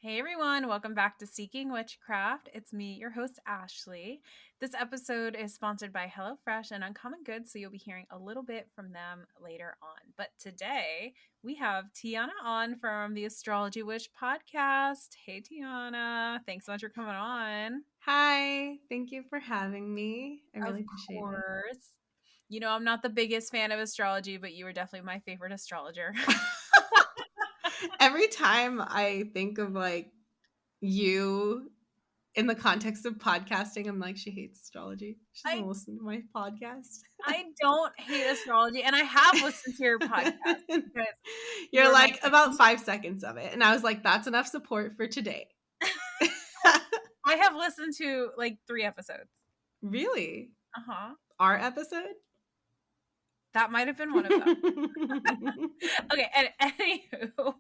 Hey everyone, welcome back to Seeking Witchcraft. It's me, your host, Ashley. This episode is sponsored by HelloFresh and Uncommon Goods, so you'll be hearing a little bit from them later on. But today, we have Tianna on from the Astrology Witch Podcast. Hey Tianna, thanks so much for coming on. Hi, thank you for having me. I really Of appreciate it. course. You know, I'm not the biggest fan of astrology, but you were definitely my favorite astrologer. Every time I think of you in the context of podcasting, I'm like, she hates astrology. She doesn't listen to my podcast. I don't hate astrology, and I have listened to your podcast because You're like about 5 seconds of it. And I was like, that's enough support for today. I have listened to like 3 episodes. Really? Uh-huh. Our episode? That might have been one of them. Okay, and anywho,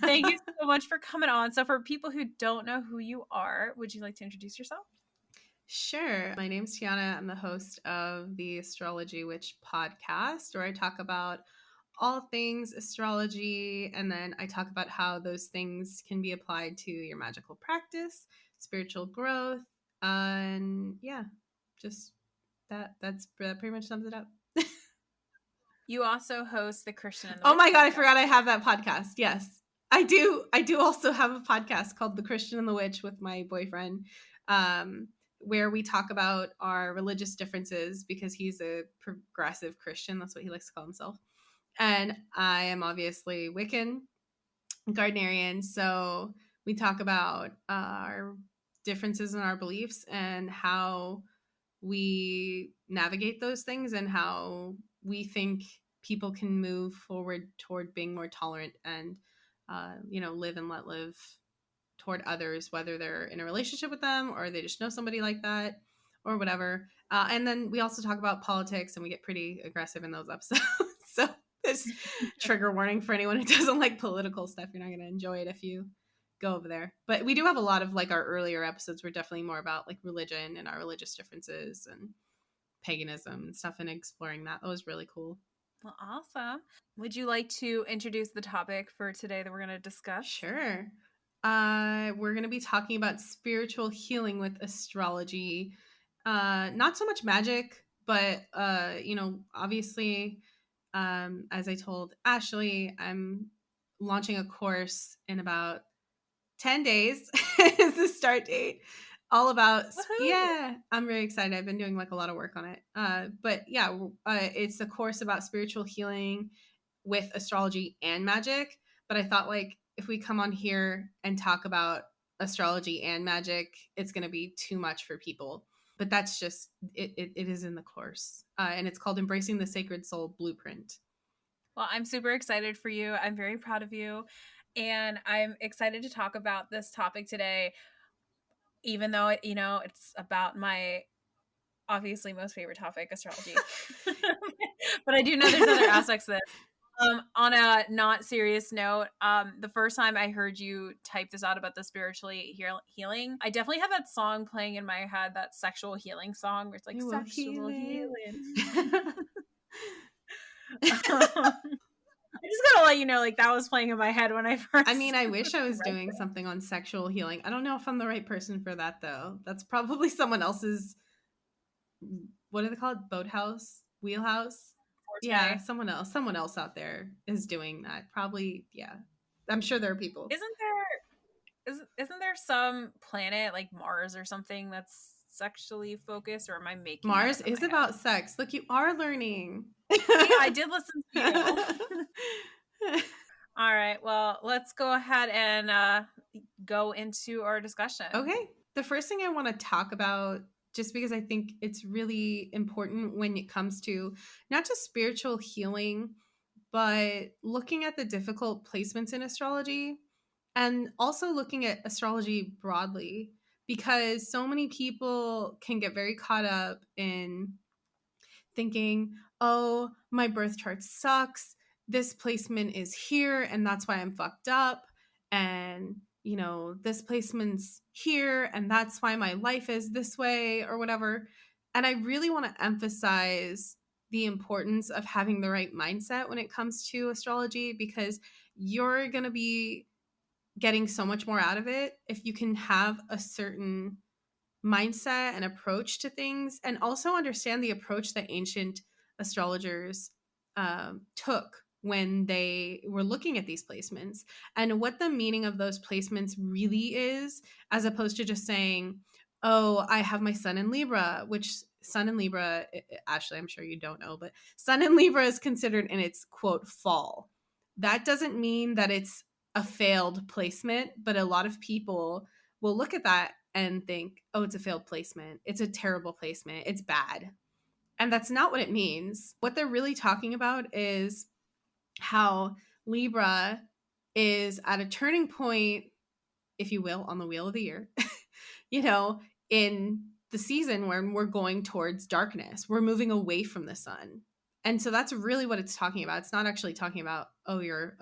thank you so much for coming on. So for people who don't know who you are, would you like to introduce yourself? Sure. My name's Tianna. I'm the host of the Astrology Witch Podcast, where I talk about all things astrology, and then I talk about how those things can be applied to your magical practice, spiritual growth, and yeah, just that pretty much sums it up. You also host the Christian and the Oh my Witch God, podcast. I forgot I have that podcast. Yes, I do. I do also have a podcast called The Christian and the Witch with my boyfriend, where we talk about our religious differences because he's a progressive Christian. That's what he likes to call himself. And I am obviously Wiccan, Gardnerian. So we talk about our differences in our beliefs and how we navigate those things and how we think people can move forward toward being more tolerant and, live and let live toward others, whether they're in a relationship with them or they just know somebody like that or whatever. And then we also talk about politics and we get pretty aggressive in those episodes. So this trigger warning for anyone who doesn't like political stuff. You're not going to enjoy it if you go over there. But we do have a lot of our earlier episodes were definitely more about religion and our religious differences and paganism and stuff and exploring that. That was really cool. Well, awesome. Would you like to introduce the topic for today that we're going to discuss? Sure. We're going to be talking about spiritual healing with astrology. Not so much magic, but obviously, as I told Ashley, I'm launching a course in about 10 days is the start date. All about, yeah, I'm very excited. I've been doing a lot of work on it. But yeah, it's a course about spiritual healing with astrology and magic. But I thought if we come on here and talk about astrology and magic, it's going to be too much for people. But that's just, it is in the course. And it's called Embracing the Sacred Soul Blueprint. Well, I'm super excited for you. I'm very proud of you. And I'm excited to talk about this topic today, even though, it's about my obviously most favorite topic, astrology. But I do know there's other aspects of this. On a not serious note, the first time I heard you type this out about the spiritually healing, I definitely have that song playing in my head, that sexual healing song where it's like sexual healing. I just gotta let you know, that was playing in my head when I first. I mean, I wish I was doing something on sexual healing. I don't know if I'm the right person for that, though. That's probably someone else's. What do they call it? Boathouse, wheelhouse. Yeah, someone else out there is doing that. Probably, yeah. I'm sure there are people. Isn't there some planet like Mars or something that's sexually focused, or am I making Mars is about sex? Look, you are learning. Yeah, I did listen to you. All right, well, let's go ahead and go into our discussion. Okay. The first thing I want to talk about, just because I think it's really important when it comes to not just spiritual healing, but looking at the difficult placements in astrology and also looking at astrology broadly, because so many people can get very caught up in thinking, oh, my birth chart sucks. This placement is here and that's why I'm fucked up. And, this placement's here and that's why my life is this way or whatever. And I really want to emphasize the importance of having the right mindset when it comes to astrology, because you're going to be getting so much more out of it if you can have a certain mindset and approach to things, and also understand the approach that ancient astrologers took when they were looking at these placements and what the meaning of those placements really is, as opposed to just saying, oh, I have my sun in Libra, which sun in Libra, Ashley, I'm sure you don't know, but sun in Libra is considered in its quote fall. That doesn't mean that it's a failed placement, but a lot of people will look at that and think, oh, it's a failed placement. It's a terrible placement. It's bad. And that's not what it means. What they're really talking about is how Libra is at a turning point, if you will, on the wheel of the year, you know, in the season when we're going towards darkness. We're moving away from the sun. And so that's really what it's talking about. It's not actually talking about, oh, your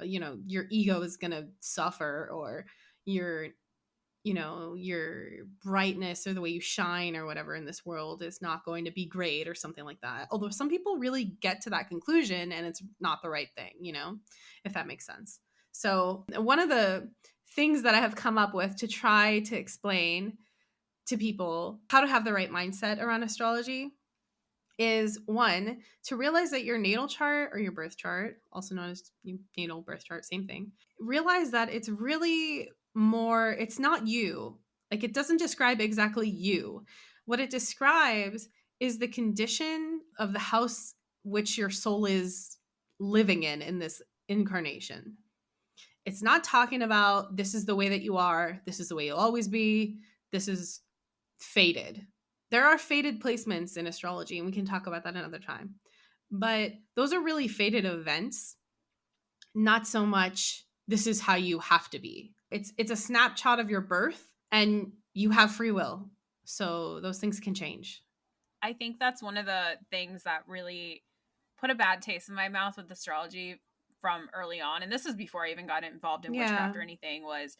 ego is going to suffer, or your brightness or the way you shine or whatever in this world is not going to be great or something like that. Although some people really get to that conclusion and it's not the right thing, if that makes sense. So one of the things that I have come up with to try to explain to people how to have the right mindset around astrology is, one, to realize that your natal chart or your birth chart, also known as natal birth chart, same thing, realize that it's really more, it's not you. Like, it doesn't describe exactly you. What it describes is the condition of the house which your soul is living in this incarnation. It's not talking about this is the way that you are, this is the way you'll always be, this is fated. There are fated placements in astrology, and we can talk about that another time. But those are really fated events, not so much this is how you have to be. It's a snapshot of your birth, and you have free will. So those things can change. I think that's one of the things that really put a bad taste in my mouth with astrology from early on. And this is before I even got involved in witchcraft or anything, was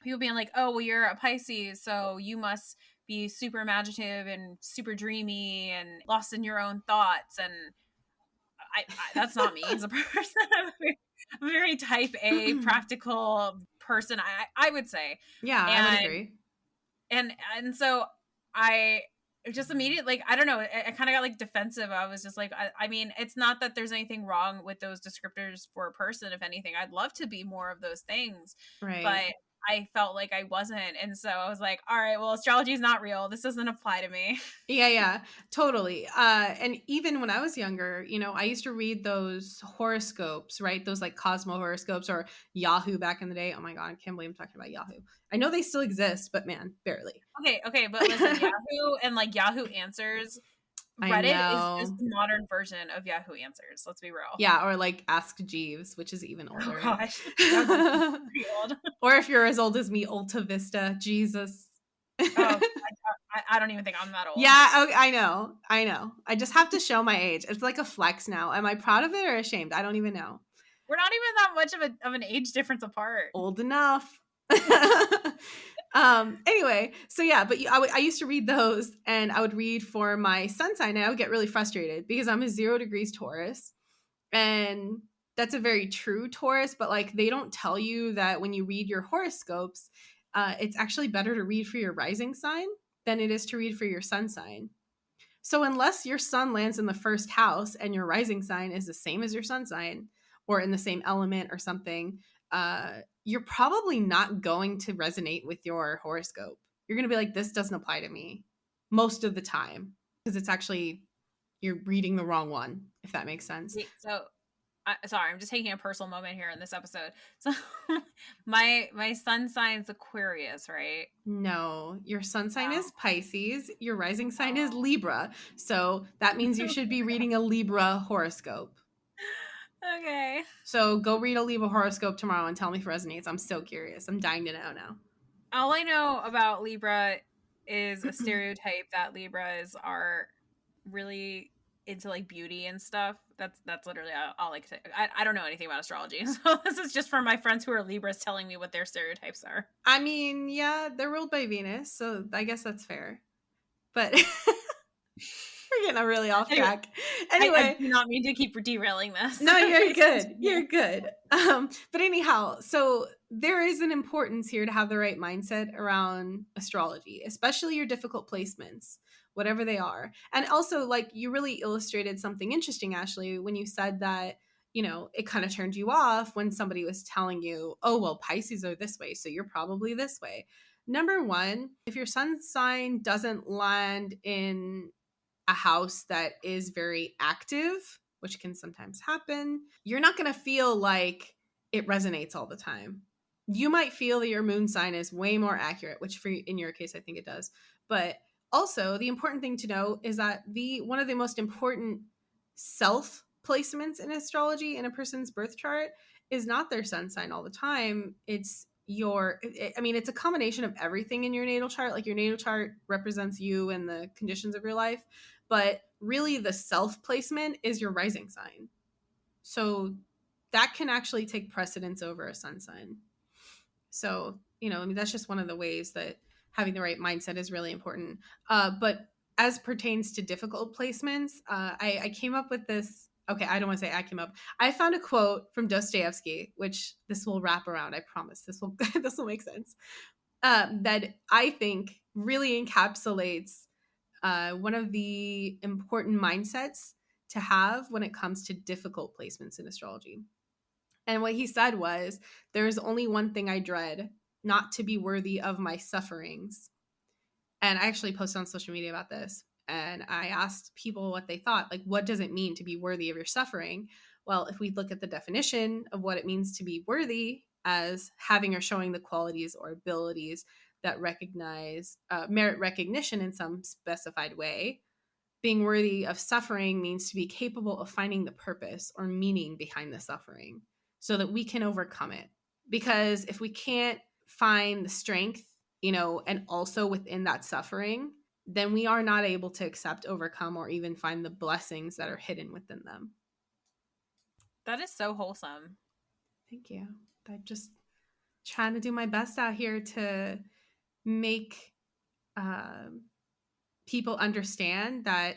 people being like, oh, well, you're a Pisces, so you must be super imaginative and super dreamy and lost in your own thoughts. And I that's not me as a person. I'm a very type A, practical person, I would say. Yeah, I would agree. And so I just immediately, like, I don't know, I kind of got like defensive. I was just like, I mean, it's not that there's anything wrong with those descriptors for a person. If anything, I'd love to be more of those things. Right. But I felt like I wasn't. And so I was like, all right, well, astrology is not real. This doesn't apply to me. Yeah, totally. And even when I was younger, I used to read those horoscopes, right? Those like Cosmo horoscopes or Yahoo back in the day. Oh my God, I can't believe I'm talking about Yahoo. I know they still exist, but man, barely. Okay, but listen, Yahoo and like Yahoo Answers, Reddit is just the modern version of Yahoo Answers. Let's be real. Yeah, or like Ask Jeeves, which is even older. Oh gosh. Old. Or if you're as old as me, Alta Vista. Jesus. Oh, I don't even think I'm that old. Yeah, okay, I know. I just have to show my age. It's like a flex now. Am I proud of it or ashamed? I don't even know. We're not even that much of an age difference apart. Old enough. Anyway, so yeah, but I used to read those, and I would read for my sun sign, and I would get really frustrated because I'm a 0 degrees Taurus, and that's a very true Taurus, but like they don't tell you that when you read your horoscopes, it's actually better to read for your rising sign than it is to read for your sun sign. So unless your sun lands in the first house and your rising sign is the same as your sun sign or in the same element or something, you're probably not going to resonate with your horoscope. You're going to be like, this doesn't apply to me most of the time, because it's actually, you're reading the wrong one, if that makes sense. So, sorry, I'm just taking a personal moment here in this episode. So my sun sign's Aquarius, right? No, your sun sign is Pisces. Your rising sign is Libra. So that means you should be reading a Libra horoscope. Okay. So go read a Libra horoscope tomorrow and tell me if it resonates. I'm so curious. I'm dying to know now. All I know about Libra is a stereotype that Libras are really into like beauty and stuff. That's literally all I can say. I don't know anything about astrology, so this is just from my friends who are Libras telling me what their stereotypes are. I mean, yeah, they're ruled by Venus, so I guess that's fair. But We're getting really off Anyway, track. I Anyway, do not mean to keep derailing this. no, you're Please good. continue. You're good. But anyhow, so there is an importance here to have the right mindset around astrology, especially your difficult placements, whatever they are. And also, like, you really illustrated something interesting, Ashley, when you said that, you know, it kind of turned you off when somebody was telling you, oh, well, Pisces are this way, so you're probably this way. Number one, if your sun sign doesn't land in a house that is very active, which can sometimes happen, you're not going to feel like it resonates all the time. You might feel that your moon sign is way more accurate, which for in your case I think it does. But also, the important thing to know is that the one of the most important self placements in astrology in a person's birth chart is not their sun sign all the time. It's it's a combination of everything in your natal chart. Like, your natal chart represents you and the conditions of your life, but really the self placement is your rising sign. So that can actually take precedence over a sun sign. So, you know, I mean, that's just one of the ways that having the right mindset is really important. But as pertains to difficult placements, I came up with this. Okay, I don't want to say I came up. I found a quote from Dostoevsky, which this will wrap around. I promise this will this will make sense. That I think really encapsulates one of the important mindsets to have when it comes to difficult placements in astrology. And what he said was, there is only one thing I dread, not to be worthy of my sufferings. And I actually posted on social media about this. And I asked people what they thought. Like, what does it mean to be worthy of your suffering? Well, if we look at the definition of what it means to be worthy as having or showing the qualities or abilities that recognize merit recognition in some specified way, being worthy of suffering means to be capable of finding the purpose or meaning behind the suffering so that we can overcome it. Because if we can't find the strength, you know, and also within that suffering, then we are not able to accept, overcome, or even find the blessings that are hidden within them. That is so wholesome. Thank you. I'm just trying to do my best out here to make people understand that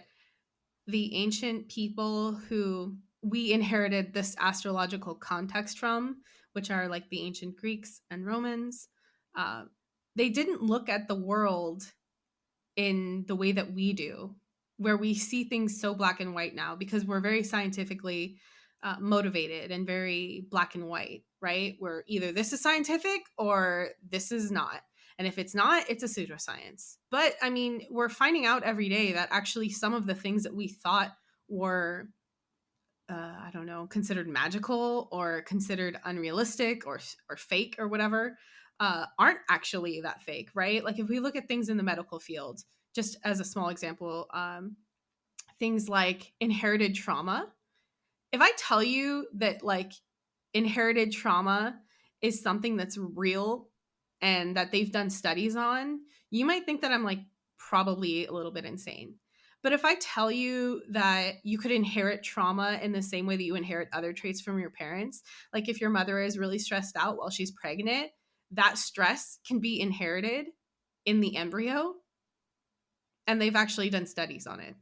the ancient people who we inherited this astrological context from, which are like the ancient Greeks and Romans, they didn't look at the world in the way that we do, where we see things so black and white now because we're very scientifically motivated and very black and white, right? Where either this is scientific or this is not. And if it's not, it's a pseudoscience. But I mean, we're finding out every day that actually some of the things that we thought were, I don't know, considered magical or considered unrealistic or fake or whatever, aren't actually that fake, right? Like, if we look at things in the medical field, just as a small example, things like inherited trauma. If I tell you that, like, inherited trauma is something that's real and that they've done studies on, you might think that I'm, like, probably a little bit insane. But if I tell you that you could inherit trauma in the same way that you inherit other traits from your parents, like if your mother is really stressed out while she's pregnant, that stress can be inherited in the embryo, and they've actually done studies on it,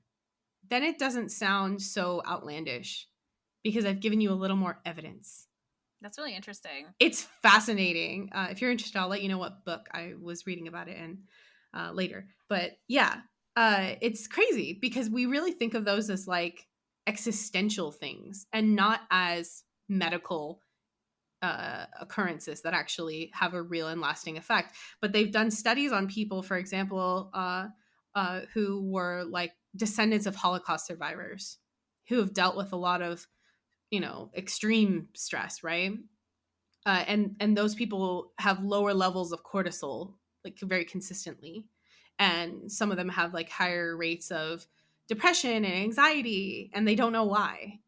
then it doesn't sound so outlandish because I've given you a little more evidence. That's really interesting. It's fascinating. If you're interested, I'll let you know what book I was reading about it in later. But yeah, it's crazy because we really think of those as like existential things and not as medical occurrences that actually have a real and lasting effect. But they've done studies on people, for example, who were like descendants of Holocaust survivors who have dealt with a lot of, you know, extreme stress, right? And those people have lower levels of cortisol, like very consistently. And some of them have like higher rates of depression and anxiety, and they don't know why.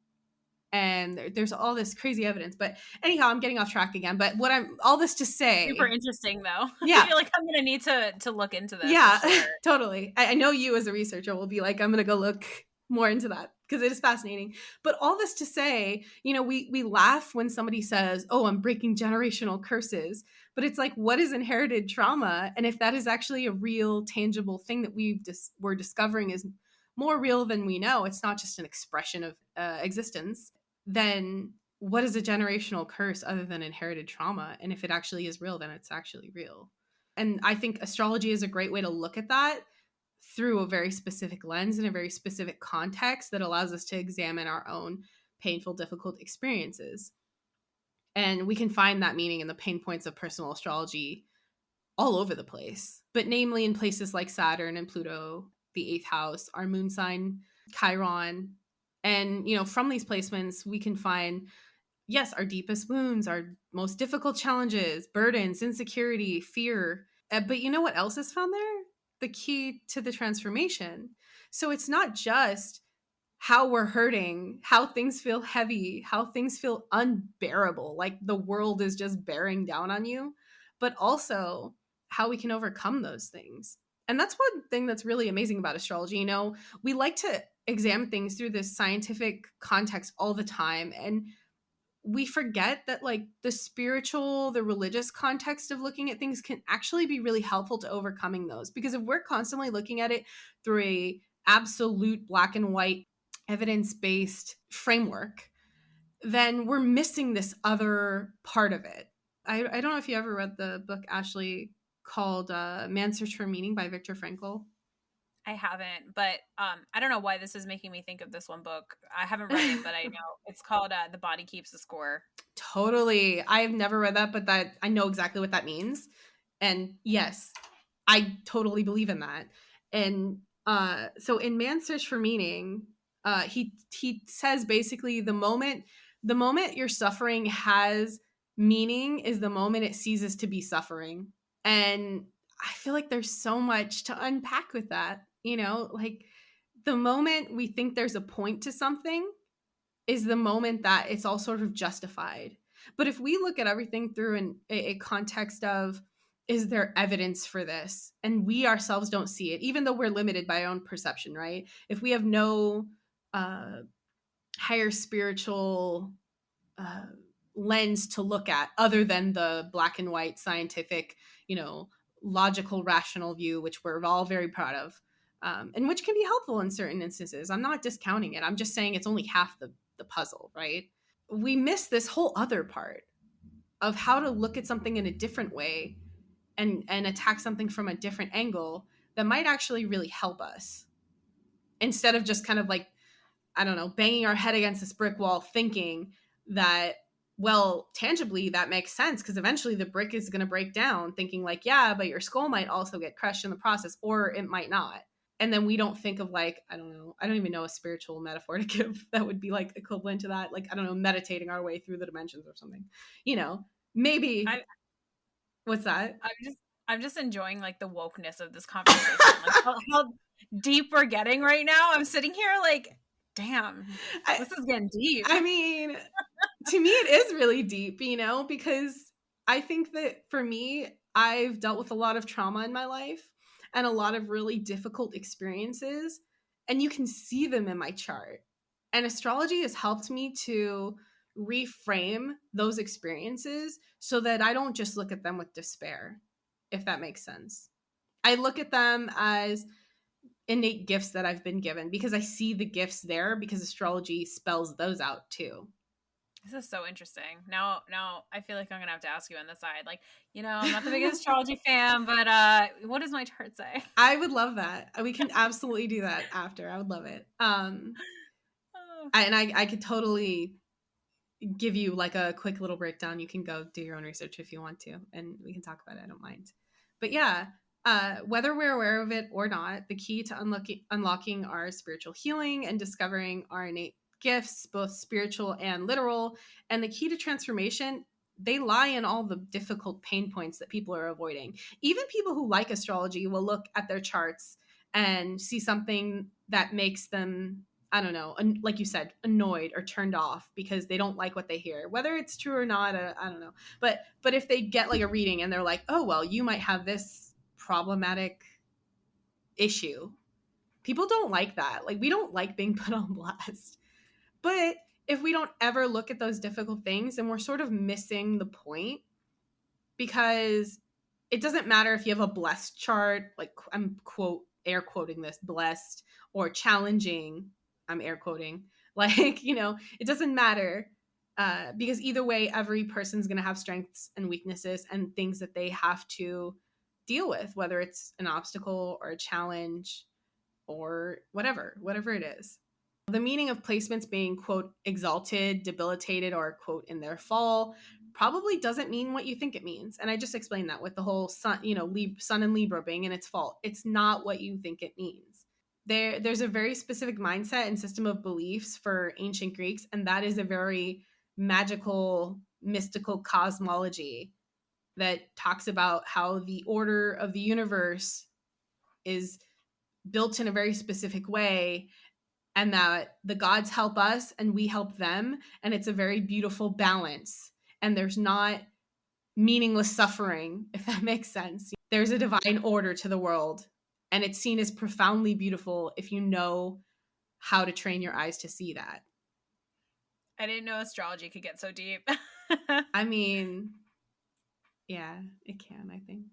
And there's all this crazy evidence. But anyhow, I'm getting off track again. But what I'm all this to say, Super interesting though. Yeah. I feel like I'm gonna need to look into this. Yeah, for sure. totally. I know you as a researcher will be like, I'm gonna go look more into that because it is fascinating. But all this to say, you know, we laugh when somebody says, oh, I'm breaking generational curses. But it's like, what is inherited trauma? And if that is actually a real tangible thing that we're discovering is more real than we know, it's not just an expression of existence, then what is a generational curse other than inherited trauma? And if it actually is real, then it's actually real. And I think astrology is a great way to look at that through a very specific lens and a very specific context that allows us to examine our own painful, difficult experiences. And we can find that meaning in the pain points of personal astrology all over the place, but namely in places like Saturn and Pluto, the eighth house, our moon sign, Chiron. And, from these placements, we can find, yes, our deepest wounds, our most difficult challenges, burdens, insecurity, fear. But you know what else is found there? The key to the transformation. So it's not just how we're hurting, how things feel heavy, how things feel unbearable, like the world is just bearing down on you, but also how we can overcome those things. And that's one thing that's really amazing about astrology. We like to examine things through this scientific context all the time. And we forget that the spiritual, the religious context of looking at things can actually be really helpful to overcoming those. Because if we're constantly looking at it through a absolute black and white evidence-based framework, then we're missing this other part of it. I don't know if you ever read the book, Ashley, called Man's Search for Meaning by Viktor Frankl. I haven't, but I don't know why this is making me think of this one book. I haven't read it, but I know it's called The Body Keeps the Score. Totally. I've never read that, but that I know exactly what that means. And yes, I totally believe in that. And so in Man's Search for Meaning, he says basically the moment your suffering has meaning is the moment it ceases to be suffering. And I feel like there's so much to unpack with that. The moment we think there's a point to something is the moment that it's all sort of justified. But if we look at everything through a context of, is there evidence for this? And we ourselves don't see it, even though we're limited by our own perception, right? If we have no higher spiritual lens to look at other than the black and white scientific, logical, rational view, which we're all very proud of, and which can be helpful in certain instances. I'm not discounting it. I'm just saying it's only half the puzzle, right? We miss this whole other part of how to look at something in a different way and attack something from a different angle that might actually really help us, instead of just kind of I don't know, banging our head against this brick wall thinking that, well, tangibly that makes sense because eventually the brick is going to break down, thinking yeah, but your skull might also get crushed in the process, or it might not. And then we don't think of I don't know, I don't even know a spiritual metaphor to give that would be equivalent to that. I don't know, meditating our way through the dimensions or something, maybe. What's that? I'm just enjoying the wokeness of this conversation. How deep we're getting right now. I'm sitting here damn, this is getting deep. I mean, to me, it is really deep, because I think that for me, I've dealt with a lot of trauma in my life and a lot of really difficult experiences, and you can see them in my chart. And astrology has helped me to reframe those experiences so that I don't just look at them with despair, if that makes sense. I look at them as innate gifts that I've been given because I see the gifts there, because astrology spells those out too. This is so interesting. Now I feel like I'm gonna have to ask you on the side. I'm not the biggest astrology fan, but what does my chart say? I would love that. We can absolutely do that after. I would love it. I could totally give you a quick little breakdown. You can go do your own research if you want to, and we can talk about it. I don't mind. But yeah, whether we're aware of it or not, the key to unlocking our spiritual healing and discovering our innate gifts, both spiritual and literal, and the key to transformation, they lie in all the difficult pain points that people are avoiding. Even people who like astrology will look at their charts and see something that makes them, I don't know, like you said, annoyed or turned off because they don't like what they hear. Whether it's true or not, I don't know. But if they get a reading and they're like, oh, well, you might have this problematic issue. People don't like that. We don't like being put on blast. But if we don't ever look at those difficult things, then we're sort of missing the point, because it doesn't matter if you have a blessed chart, I'm quote air quoting this, blessed or challenging, I'm air quoting, like, it doesn't matter. Because either way, every person's going to have strengths and weaknesses and things that they have to deal with, whether it's an obstacle or a challenge or whatever it is. The meaning of placements being, quote, exalted, debilitated, or, quote, in their fall probably doesn't mean what you think it means. And I just explained that with the whole sun, sun and Libra being in its fall. It's not what you think it means. There's a very specific mindset and system of beliefs for ancient Greeks, and that is a very magical, mystical cosmology that talks about how the order of the universe is built in a very specific way, and that the gods help us and we help them, and it's a very beautiful balance, and there's not meaningless suffering, if that makes sense. There's a divine order to the world, and it's seen as profoundly beautiful if you know how to train your eyes to see that. I didn't know astrology could get so deep. I mean, yeah, it can, I think.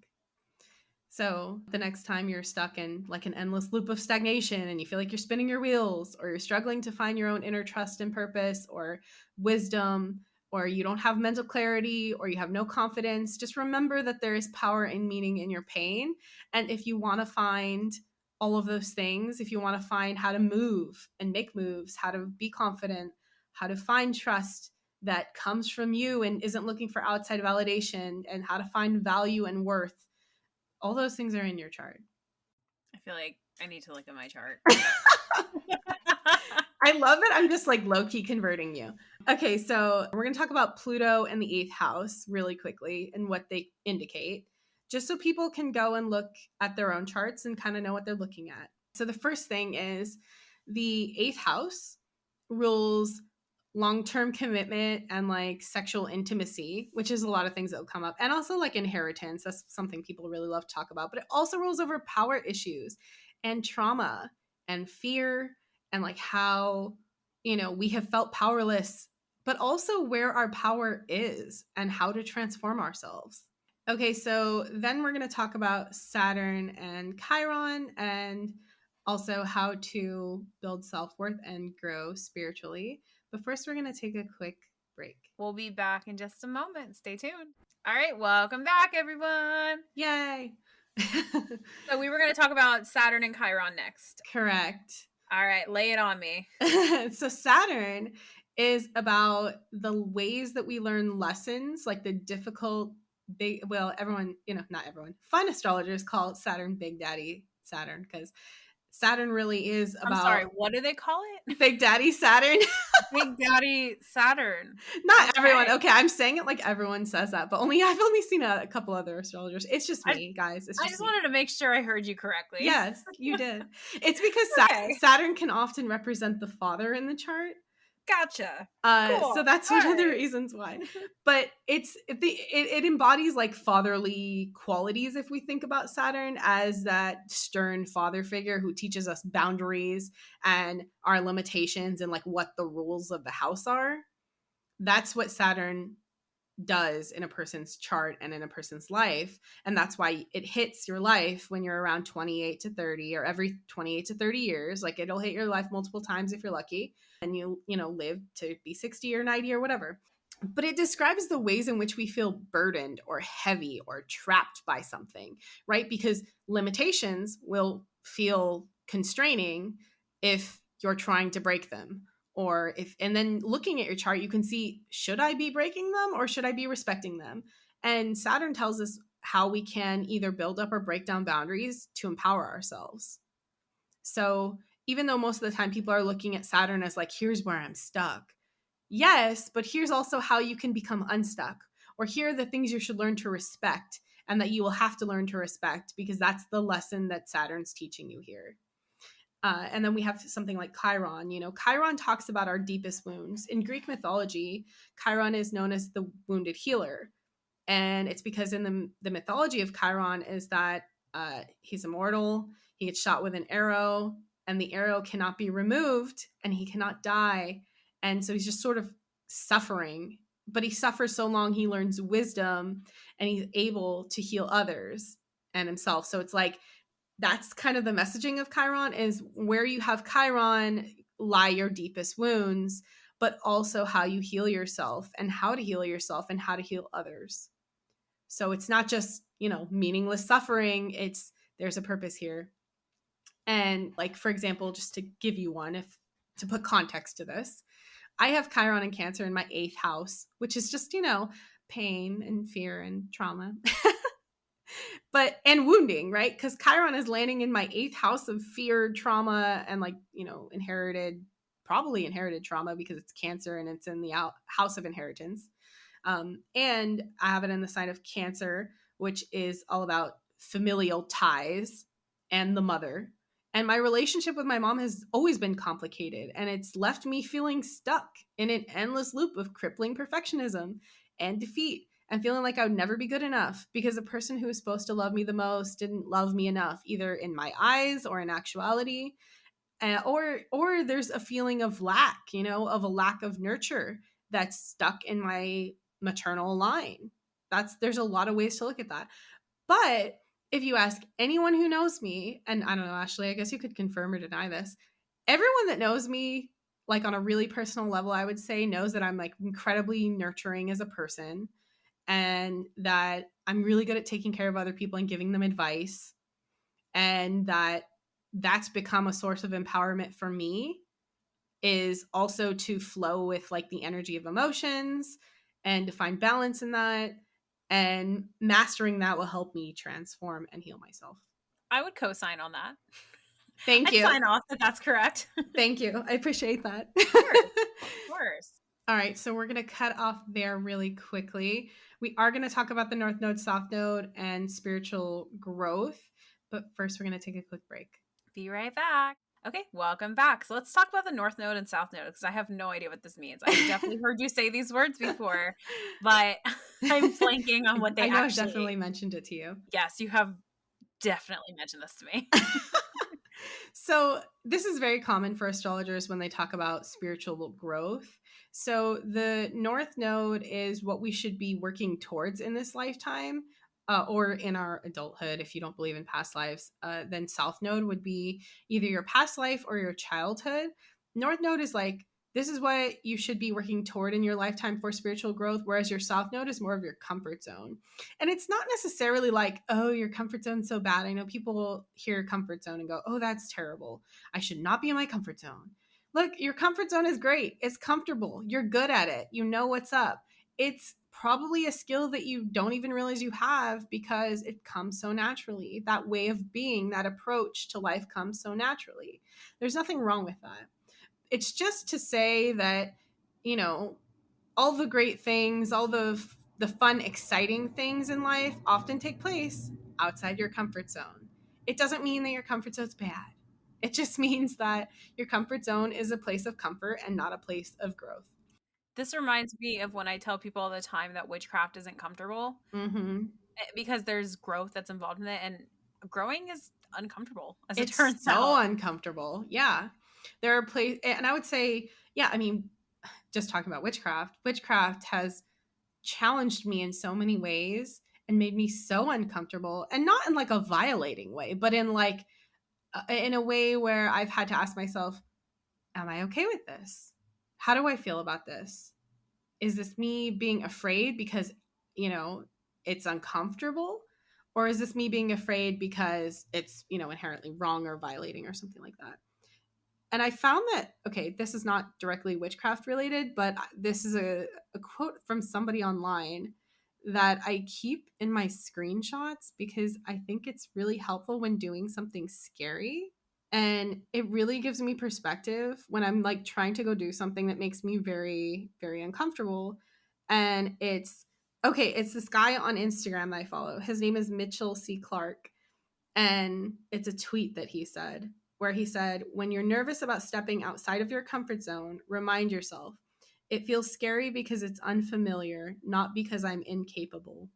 So the next time you're stuck in like an endless loop of stagnation and you feel like you're spinning your wheels, or you're struggling to find your own inner trust and purpose or wisdom, or you don't have mental clarity, or you have no confidence, just remember that there is power and meaning in your pain. And if you want to find all of those things, if you want to find how to move and make moves, how to be confident, how to find trust that comes from you and isn't looking for outside validation, and how to find value and worth, all those things are in your chart. I feel like I need to look at my chart. I love that I'm just like low-key converting you. Okay, so we're going to talk about Pluto and the 8th house really quickly and what they indicate, just so people can go and look at their own charts and kind of know what they're looking at. So the first thing is the 8th house rules long-term commitment and like sexual intimacy, which is a lot of things that will come up, and also like inheritance. That's something people really love to talk about. But it also rules over power issues and trauma and fear, and like how we have felt powerless, but also where our power is and how to transform ourselves. Okay, so then we're going to talk about Saturn and Chiron, and also how to build self-worth and grow spiritually. But first, we're going to take a quick break. We'll be back in just a moment. Stay tuned. All right, welcome back, everyone. Yay. So we were going to talk about Saturn and Chiron next. Correct. All right, lay it on me. So Saturn is about the ways that we learn lessons, like the difficult, everyone, not everyone, fun astrologers call Saturn Big Daddy Saturn, because Saturn really is about... I'm sorry, what do they call it? Big Daddy Saturn. Big Daddy Saturn. Not everyone. Okay, I'm saying it like everyone says that, but I've only seen a couple other astrologers. It's just me, guys. I just wanted to make sure I heard you correctly. Yes, you did. It's because Saturn can often represent the father in the chart. Gotcha. Cool. So that's one of the reasons why. But it embodies like fatherly qualities, if we think about Saturn as that stern father figure who teaches us boundaries and our limitations and like what the rules of the house are. That's what Saturn does in a person's chart and in a person's life. And that's why it hits your life when you're around 28 to 30, or every 28 to 30 years. Like it'll hit your life multiple times if you're lucky, and you live to be 60 or 90 or whatever. But it describes the ways in which we feel burdened or heavy or trapped by something, right? Because limitations will feel constraining if you're trying to break them. And then looking at your chart, you can see, should I be breaking them or should I be respecting them? And Saturn tells us how we can either build up or break down boundaries to empower ourselves. So even though most of the time people are looking at Saturn as like, here's where I'm stuck. Yes, but here's also how you can become unstuck. Or here are the things you should learn to respect and that you will have to learn to respect, because that's the lesson that Saturn's teaching you here. And then we have something like Chiron. Chiron talks about our deepest wounds. In Greek mythology, Chiron is known as the wounded healer. And it's because in the mythology of Chiron is that he's immortal, he gets shot with an arrow, and the arrow cannot be removed, and he cannot die. And so he's just sort of suffering. But he suffers so long, he learns wisdom, and he's able to heal others and himself. So it's like that's kind of the messaging of Chiron, is where you have Chiron lie your deepest wounds, but also how you heal yourself and how to heal yourself and how to heal others. So it's not just, meaningless suffering. It's there's a purpose here. And like, for example, just to give you one, if to put context to this, I have Chiron and Cancer in my 8th house, which is just, pain and fear and trauma. And wounding, right? Because Chiron is landing in my 8th house of fear, trauma, and like, probably inherited trauma because it's Cancer and it's in the house of inheritance. And I have it in the sign of Cancer, which is all about familial ties and the mother. And my relationship with my mom has always been complicated, and it's left me feeling stuck in an endless loop of crippling perfectionism and defeat, and feeling like I would never be good enough because the person who was supposed to love me the most didn't love me enough, either in my eyes or in actuality. Or there's a feeling of lack, of a lack of nurture that's stuck in my maternal line. There's a lot of ways to look at that. But if you ask anyone who knows me, and I don't know, Ashley, I guess you could confirm or deny this, everyone that knows me, like on a really personal level, I would say knows that I'm like incredibly nurturing as a person, and that I'm really good at taking care of other people and giving them advice, and that's become a source of empowerment for me, is also to flow with like the energy of emotions and to find balance in that, and mastering that will help me transform and heal myself. I would co-sign on that. Thank you. I'd sign off that that's correct. Thank you. I appreciate that. Of course. All right, so we're going to cut off there really quickly. We are going to talk about the North Node, South Node, and spiritual growth. But first, we're going to take a quick break. Be right back. Okay, welcome back. So let's talk about the North Node and South Node, because I have no idea what this means. I've definitely heard you say these words before, but I'm blanking on what they I've actually... definitely mentioned it to you. Yes, you have definitely mentioned this to me. So this is very common for astrologers when they talk about spiritual growth. So the North Node is what we should be working towards in this lifetime, or in our adulthood. If you don't believe in past lives, then South Node would be either your past life or your childhood. North Node is like, this is what you should be working toward in your lifetime for spiritual growth, whereas your South Node is more of your comfort zone. And it's not necessarily like, oh, your comfort zone's so bad. I know people will hear comfort zone and go, oh, that's terrible. I should not be in my comfort zone. Look, your comfort zone is great. It's comfortable. You're good at it. You know what's up. It's probably a skill that you don't even realize you have because it comes so naturally. That way of being, that approach to life comes so naturally. There's nothing wrong with that. It's just to say that, all the great things, all the fun, exciting things in life often take place outside your comfort zone. It doesn't mean that your comfort zone's bad. It just means that your comfort zone is a place of comfort and not a place of growth. This reminds me of when I tell people all the time that witchcraft isn't comfortable, because there's growth that's involved in it, and growing is uncomfortable, as it turns out. It's so uncomfortable. Yeah. There are places, and I would say, yeah, I mean, just talking about witchcraft has challenged me in so many ways and made me so uncomfortable, and not in like a violating way, but in like, in a way where I've had to ask myself, am I okay with this? How do I feel about this? Is this me being afraid because, it's uncomfortable? Or is this me being afraid because it's, inherently wrong or violating or something like that? And I found that, okay, this is not directly witchcraft related, but this is a quote from somebody online that I keep in my screenshots because I think it's really helpful when doing something scary. And it really gives me perspective when I'm like trying to go do something that makes me very, very uncomfortable. And it's this guy on Instagram that I follow. His name is Mitchell C. Clark. And it's a tweet that he said, where he said, when you're nervous about stepping outside of your comfort zone, remind yourself, it feels scary because it's unfamiliar, not because I'm incapable.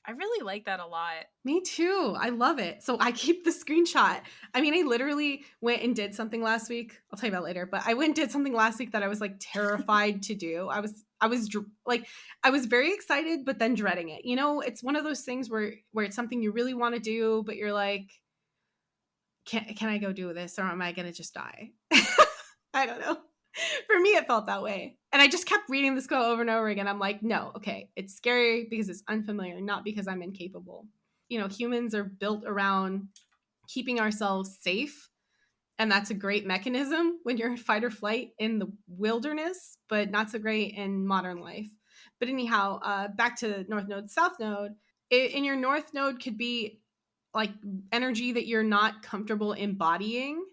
I really like that a lot. Me too. I love it. So I keep the screenshot. I mean, I literally went and did something last week. I'll tell you about it later, but I went and did something last week that I was like terrified to do. I was very excited, but then dreading it. It's one of those things where it's something you really want to do, but you're like, can I go do this, or am I going to just die? I don't know. For me, it felt that way. And I just kept reading this quote over and over again. I'm like, no, okay, it's scary because it's unfamiliar, not because I'm incapable. Humans are built around keeping ourselves safe. And that's a great mechanism when you're in fight or flight in the wilderness, but not so great in modern life. But anyhow, back to North Node, South Node. In your North Node could be like energy that you're not comfortable embodying,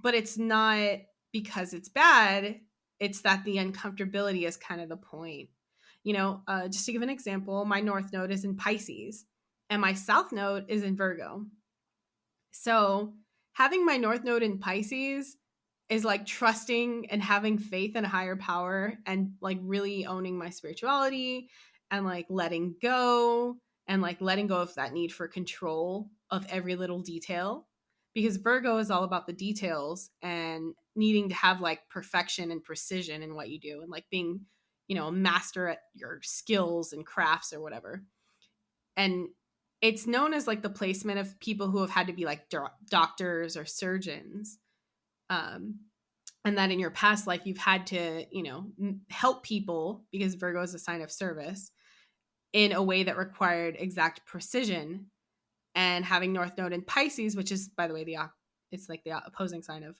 but it's not because it's bad. It's that the uncomfortability is kind of the point. Just to give an example, my North Node is in Pisces and my South Node is in Virgo. So having my North Node in Pisces is like trusting and having faith in a higher power and like really owning my spirituality and like letting go of that need for control of every little detail, because Virgo is all about the details and needing to have like perfection and precision in what you do and like being, a master at your skills and crafts or whatever. And it's known as like the placement of people who have had to be like doctors or surgeons. And that in your past life, you've had to, help people because Virgo is a sign of service in a way that required exact precision. And having North Node in Pisces, which is, by the way, it's like the opposing sign of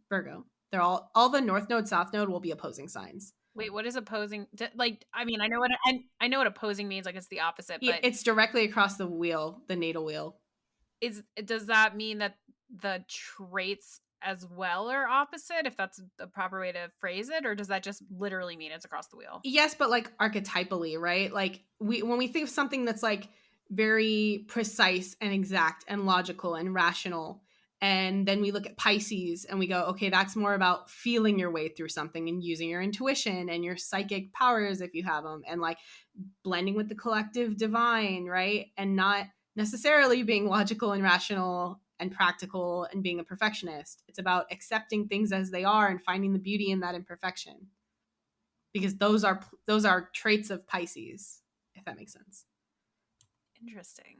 Virgo. They're all the North Node, South Node will be opposing signs. Wait, what is opposing? Like, I mean, I know what opposing means. Like, it's the opposite, but it's directly across the wheel, the natal wheel. Does that mean that the traits as well are opposite, if that's the proper way to phrase it, or does that just literally mean it's across the wheel? Yes, but like archetypally, right? Like when we think of something that's like very precise and exact and logical and rational, and then we look at Pisces and we go, okay, that's more about feeling your way through something and using your intuition and your psychic powers if you have them, and like blending with the collective divine, right? And not necessarily being logical and rational and practical and being a perfectionist. It's about accepting things as they are and finding the beauty in that imperfection, because those are traits of Pisces, if that makes sense. Interesting.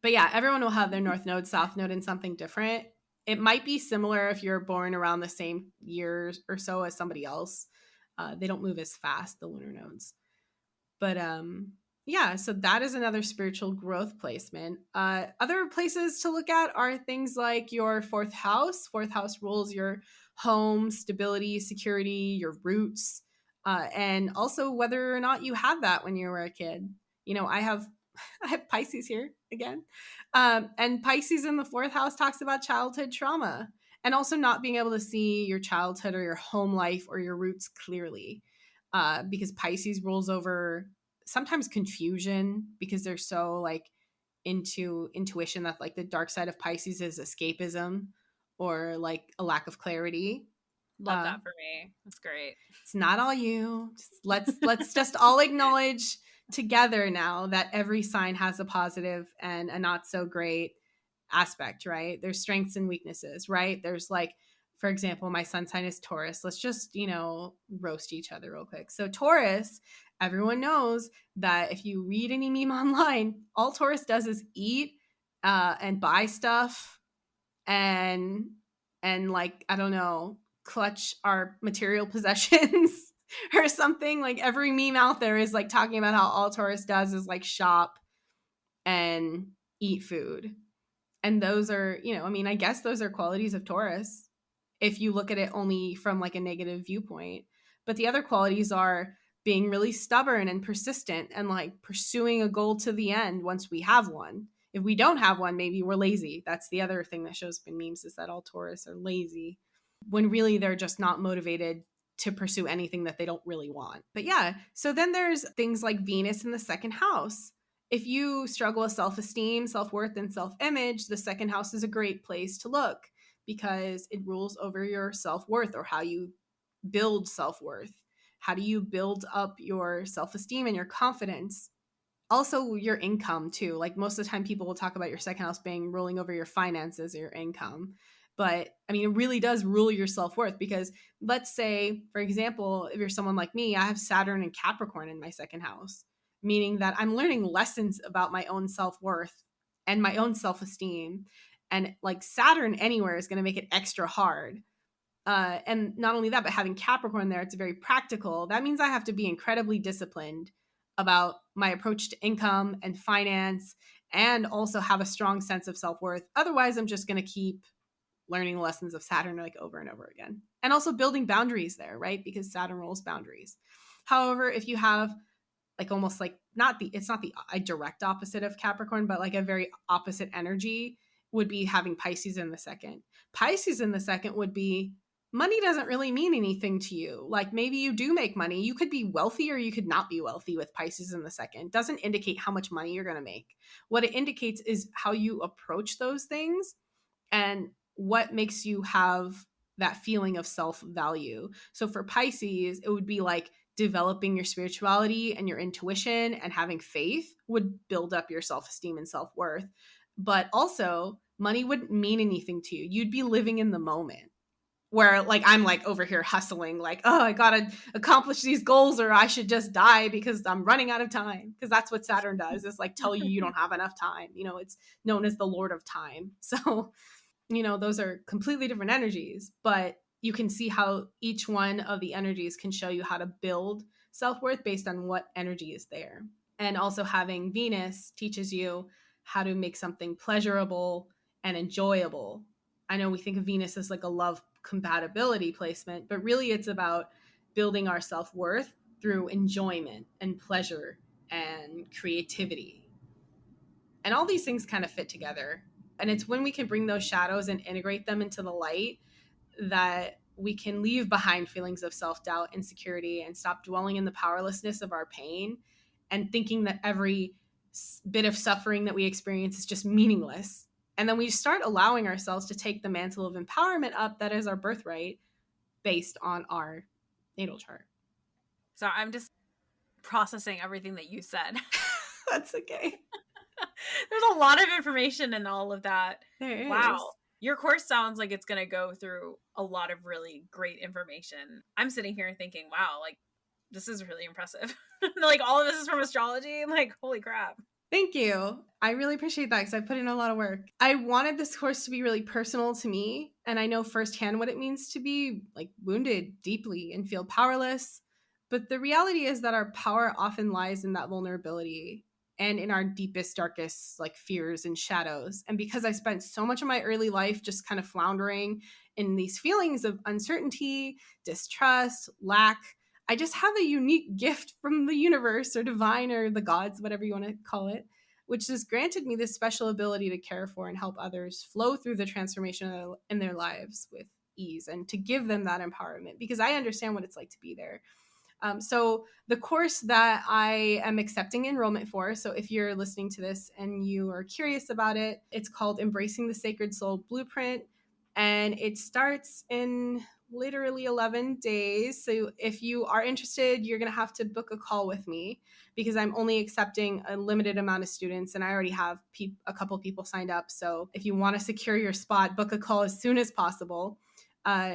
But yeah, everyone will have their North Node, South Node in something different. It might be similar if you're born around the same years or so as somebody else. They don't move as fast, the lunar nodes. But yeah, so that is another spiritual growth placement. Other places to look at are things like your fourth house. Fourth house rules your home, stability, security, your roots, and also whether or not you have that when you were a kid. I have Pisces here again. And Pisces in the fourth house talks about childhood trauma and also not being able to see your childhood or your home life or your roots clearly, because Pisces rules over sometimes confusion because they're so like into intuition that like the dark side of Pisces is escapism or like a lack of clarity. Love that for me. That's great. It's not all you. Let's just all acknowledge together now that every sign has a positive and a not so great aspect, right? There's strengths and weaknesses, right? There's like, for example, my sun sign is Taurus. Let's just, roast each other real quick. So Taurus, everyone knows that if you read any meme online, all Taurus does is eat and buy stuff and like, I don't know, clutch our material possessions or something. Like every meme out there is like talking about how all Taurus does is like shop and eat food. And those are, I guess those are qualities of Taurus if you look at it only from like a negative viewpoint. But the other qualities are being really stubborn and persistent and like pursuing a goal to the end once we have one. If we don't have one, maybe we're lazy. That's the other thing that shows up in memes, is that all Taurus are lazy when really they're just not motivated to pursue anything that they don't really want. But yeah, so then there's things like Venus in the second house. If you struggle with self-esteem, self-worth, and self-image, the second house is a great place to look because it rules over your self-worth or how you build self-worth. How do you build up your self-esteem and your confidence? Also your income too. Like most of the time people will talk about your second house being ruling over your finances or your income. But I mean, it really does rule your self-worth, because let's say, for example, if you're someone like me, I have Saturn and Capricorn in my second house, meaning that I'm learning lessons about my own self-worth and my own self-esteem. And like Saturn anywhere is going to make it extra hard. And not only that, but having Capricorn there, it's very practical. That means I have to be incredibly disciplined about my approach to income and finance, and also have a strong sense of self-worth. Otherwise, I'm just going to keep learning the lessons of Saturn like over and over again. And also building boundaries there, right? Because Saturn rules boundaries. However, if you have like almost like it's not the a direct opposite of Capricorn, but like a very opposite energy would be having Pisces in the second. Pisces in the second would be money doesn't really mean anything to you. Like maybe you do make money. You could be wealthy or you could not be wealthy with Pisces in the second. It doesn't indicate how much money you're going to make. What it indicates is how you approach those things and what makes you have that feeling of self-value. So for Pisces, it would be like developing your spirituality and your intuition and having faith would build up your self-esteem and self-worth. But also, money wouldn't mean anything to you. You'd be living in the moment. Where like I'm like over here hustling, like, oh, I gotta accomplish these goals or I should just die because I'm running out of time. Because that's what Saturn does, is like tell you don't have enough time. It's known as the Lord of Time. So those are completely different energies, but you can see how each one of the energies can show you how to build self-worth based on what energy is there. And also having Venus teaches you how to make something pleasurable and enjoyable. I know we think of Venus as like a love compatibility placement, but really it's about building our self-worth through enjoyment and pleasure and creativity. And all these things kind of fit together. And it's when we can bring those shadows and integrate them into the light that we can leave behind feelings of self-doubt, insecurity, and stop dwelling in the powerlessness of our pain and thinking that every bit of suffering that we experience is just meaningless. And then we start allowing ourselves to take the mantle of empowerment up that is our birthright based on our natal chart. So I'm just processing everything that you said. That's okay. There's a lot of information in all of that. There is. Wow. Your course sounds like it's going to go through a lot of really great information. I'm sitting here thinking, wow, like this is really impressive. Like all of this is from astrology. Like, holy crap. Thank you. I really appreciate that because I put in a lot of work. I wanted this course to be really personal to me, and I know firsthand what it means to be like wounded deeply and feel powerless. But the reality is that our power often lies in that vulnerability and in our deepest, darkest like fears and shadows. And because I spent so much of my early life just kind of floundering in these feelings of uncertainty, distrust, lack, I just have a unique gift from the universe or divine or the gods, whatever you want to call it, which has granted me this special ability to care for and help others flow through the transformation in their lives with ease and to give them that empowerment because I understand what it's like to be there. So the course that I am accepting enrollment for, so if you're listening to this and you are curious about it, it's called Embracing the Sacred Soul Blueprint, and it starts in literally 11 days. So if you are interested, you're going to have to book a call with me because I'm only accepting a limited amount of students and I already have a couple people signed up. So if you want to secure your spot, book a call as soon as possible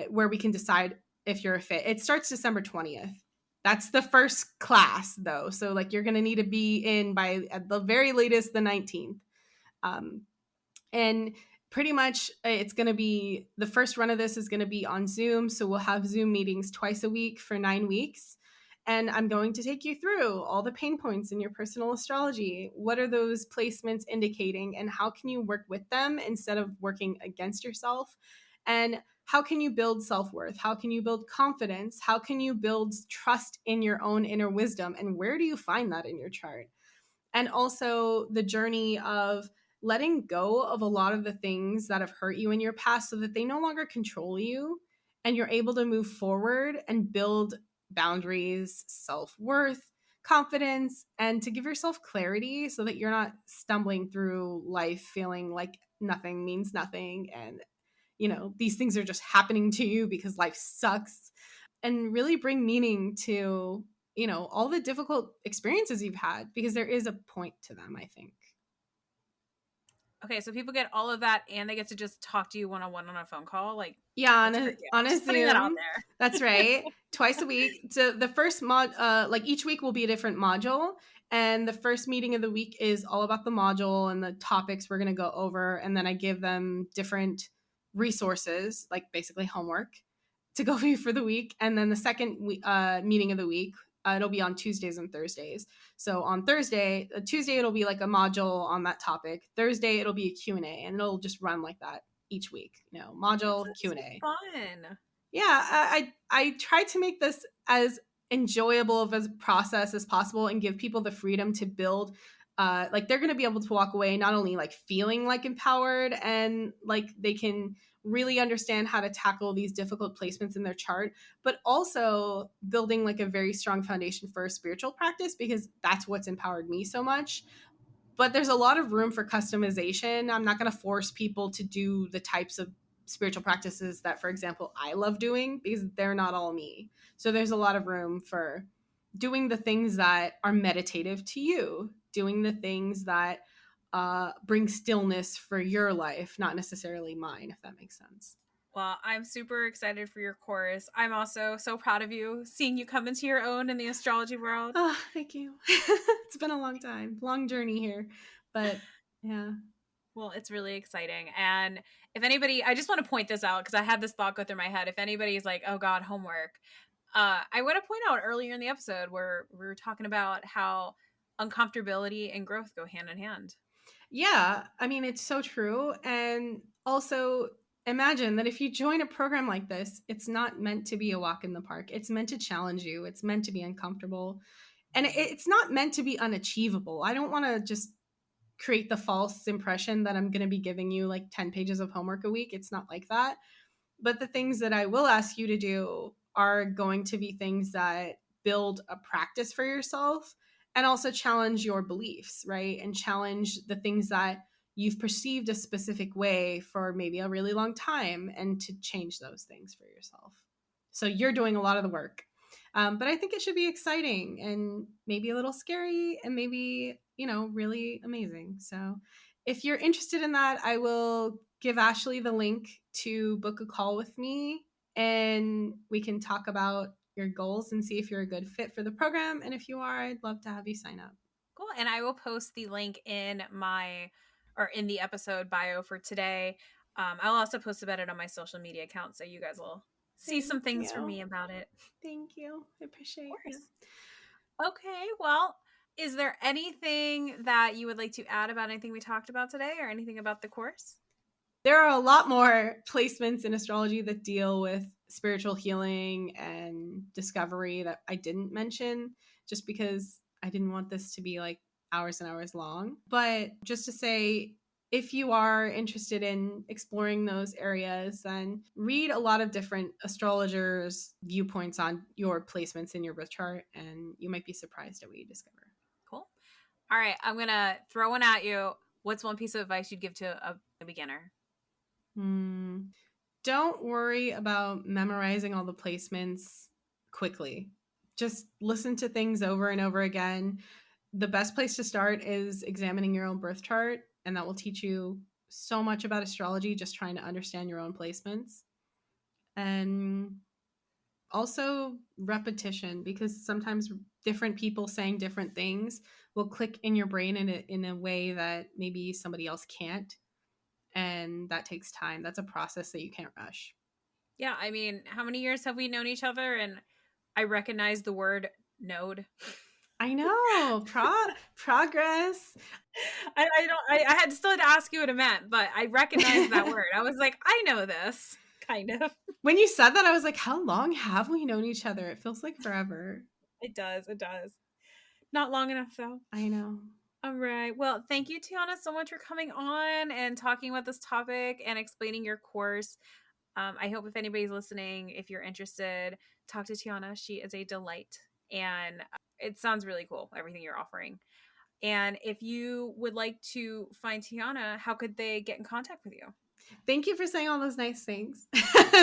where we can decide if you're a fit. It starts December 20th. That's the first class though. So like you're going to need to be in by at the very latest the 19th. And pretty much it's going to be the first run of this is going to be on Zoom. So we'll have Zoom meetings twice a week for 9 weeks. And I'm going to take you through all the pain points in your personal astrology. What are those placements indicating and how can you work with them instead of working against yourself? And how can you build self-worth? How can you build confidence? How can you build trust in your own inner wisdom? And where do you find that in your chart? And also the journey of letting go of a lot of the things that have hurt you in your past so that they no longer control you and you're able to move forward and build boundaries, self-worth, confidence, and to give yourself clarity so that you're not stumbling through life feeling like nothing means nothing and these things are just happening to you because life sucks, and really bring meaning to all the difficult experiences you've had because there is a point to them, I think. Okay, so people get all of that and they get to just talk to you one-on-one on a phone call? Like, yeah, on a Zoom. Putting that out there. That's right. Twice a week. So the first each week will be a different module. And the first meeting of the week is all about the module and the topics we're going to go over. And then I give them different resources, like basically homework to go through for the week. And then the second meeting of the week, it'll be on Tuesdays and Thursdays. So on Tuesday, it'll be like a module on that topic. Thursday, it'll be a Q&A, and it'll just run like that each week. Module, That's Q&A. so fun. Yeah, I try to make this as enjoyable of a process as possible and give people the freedom to build. Like they're going to be able to walk away not only like feeling like empowered and like they can really understand how to tackle these difficult placements in their chart, but also building like a very strong foundation for a spiritual practice, because that's what's empowered me so much. But there's a lot of room for customization. I'm not going to force people to do the types of spiritual practices that, for example, I love doing, because they're not all me. So there's a lot of room for doing the things that are meditative to you, doing the things that bring stillness for your life, not necessarily mine, if that makes sense. Well, I'm super excited for your course. I'm also so proud of you, seeing you come into your own in the astrology world. Oh, thank you. It's been a long time, long journey here, but yeah. Well, it's really exciting. And if anybody, I just want to point this out because I had this thought go through my head. If anybody's like, oh God, homework, I want to point out earlier in the episode where we were talking about how uncomfortability and growth go hand in hand. Yeah, I mean, it's so true. And also, imagine that if you join a program like this, it's not meant to be a walk in the park. It's meant to challenge you, it's meant to be uncomfortable, and it's not meant to be unachievable. I don't want to just create the false impression that I'm going to be giving you like 10 pages of homework a week. It's not like that. But the things that I will ask you to do are going to be things that build a practice for yourself and also challenge your beliefs, right? And challenge the things that you've perceived a specific way for maybe a really long time, and to change those things for yourself. So you're doing a lot of the work. But I think it should be exciting and maybe a little scary and maybe, really amazing. So if you're interested in that, I will give Ashley the link to book a call with me, and we can talk about your goals and see if you're a good fit for the program. And if you are, I'd love to have you sign up. Cool. And I will post the link in in the episode bio for today. I'll also post about it on my social media account, so you guys will see some things from me about it. Thank you. I appreciate you. Okay. Well, is there anything that you would like to add about anything we talked about today, or anything about the course? There are a lot more placements in astrology that deal with spiritual healing and discovery that I didn't mention, just because I didn't want this to be like hours and hours long. But just to say, if you are interested in exploring those areas, then read a lot of different astrologers' viewpoints on your placements in your birth chart, and you might be surprised at what you discover. Cool. All right. I'm going to throw one at you. What's one piece of advice you'd give to a beginner? Don't worry about memorizing all the placements quickly. Just listen to things over and over again. The best place to start is examining your own birth chart, and that will teach you so much about astrology, just trying to understand your own placements. And also repetition, because sometimes different people saying different things will click in your brain in a way that maybe somebody else can't. And that takes time. That's a process that you can't rush. Yeah, I mean, how many years have we known each other? And I recognize the word node. I know. Progress. I had still to ask you what it meant, but I recognized that word. I was like, I know this, kind of. When you said that, I was like, how long have we known each other? It feels like forever. It does. Not long enough, though. I know. All right. Well, thank you, Tianna, so much for coming on and talking about this topic and explaining your course. I hope if anybody's listening, if you're interested, talk to Tianna. She is a delight, and it sounds really cool, everything you're offering. And if you would like to find Tianna, how could they get in contact with you? Thank you for saying all those nice things.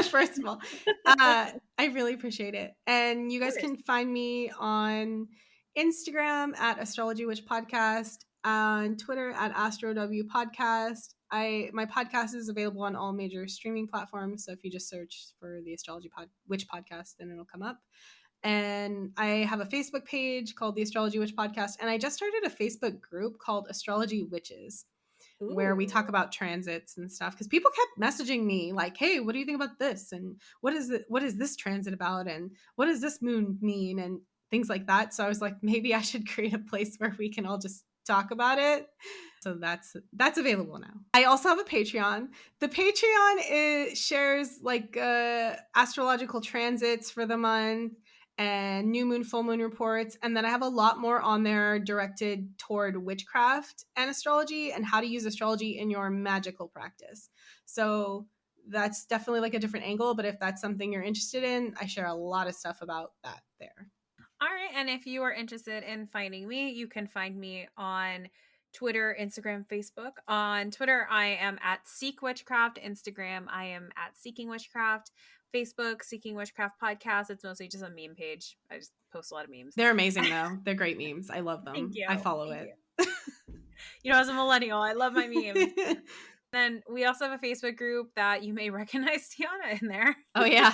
First of all, I really appreciate it. And you guys can find me on Instagram at Astrology Witch Podcast, on Twitter at AstroW Podcast. My podcast is available on all major streaming platforms. So if you just search for the Astrology Witch Podcast, then it'll come up. And I have a Facebook page called the Astrology Witch Podcast. And I just started a Facebook group called Astrology Witches, where we talk about transits and stuff. Because people kept messaging me like, hey, what do you think about this? And what is this transit about? And what does this moon mean? And things like that. So I was like, maybe I should create a place where we can all just talk about it. So that's available now. I also have a Patreon. The Patreon shares like astrological transits for the month and new moon, full moon reports. And then I have a lot more on there directed toward witchcraft and astrology and how to use astrology in your magical practice. So that's definitely like a different angle. But if that's something you're interested in, I share a lot of stuff about that there. All right. And if you are interested in finding me, you can find me on Twitter, Instagram, Facebook. On Twitter, I am at Seek Witchcraft. Instagram, I am at Seeking Witchcraft. Facebook, Seeking Witchcraft Podcast. It's mostly just a meme page. I just post a lot of memes. They're amazing, though. They're great memes. I love them. Thank you. I follow it. You know, as a millennial, I love my memes. Then we also have a Facebook group that you may recognize Tianna in there. Oh, yeah.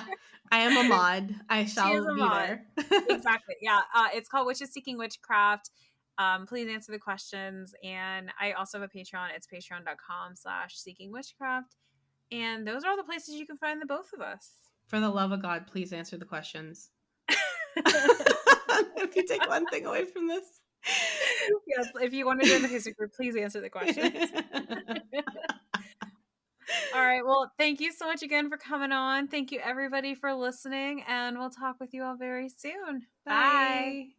I am a mod. I shall be mod. there. Exactly. Yeah. It's called Witches Seeking Witchcraft. Please answer the questions. And I also have a Patreon. It's patreon.com/Seeking Witchcraft. And those are all the places you can find the both of us. For the love of God, please answer the questions. If you take one thing away from this. Yes, if you want to join the Facebook group, please answer the questions. All right. Well, thank you so much again for coming on. Thank you, everybody, for listening. And we'll talk with you all very soon. Bye.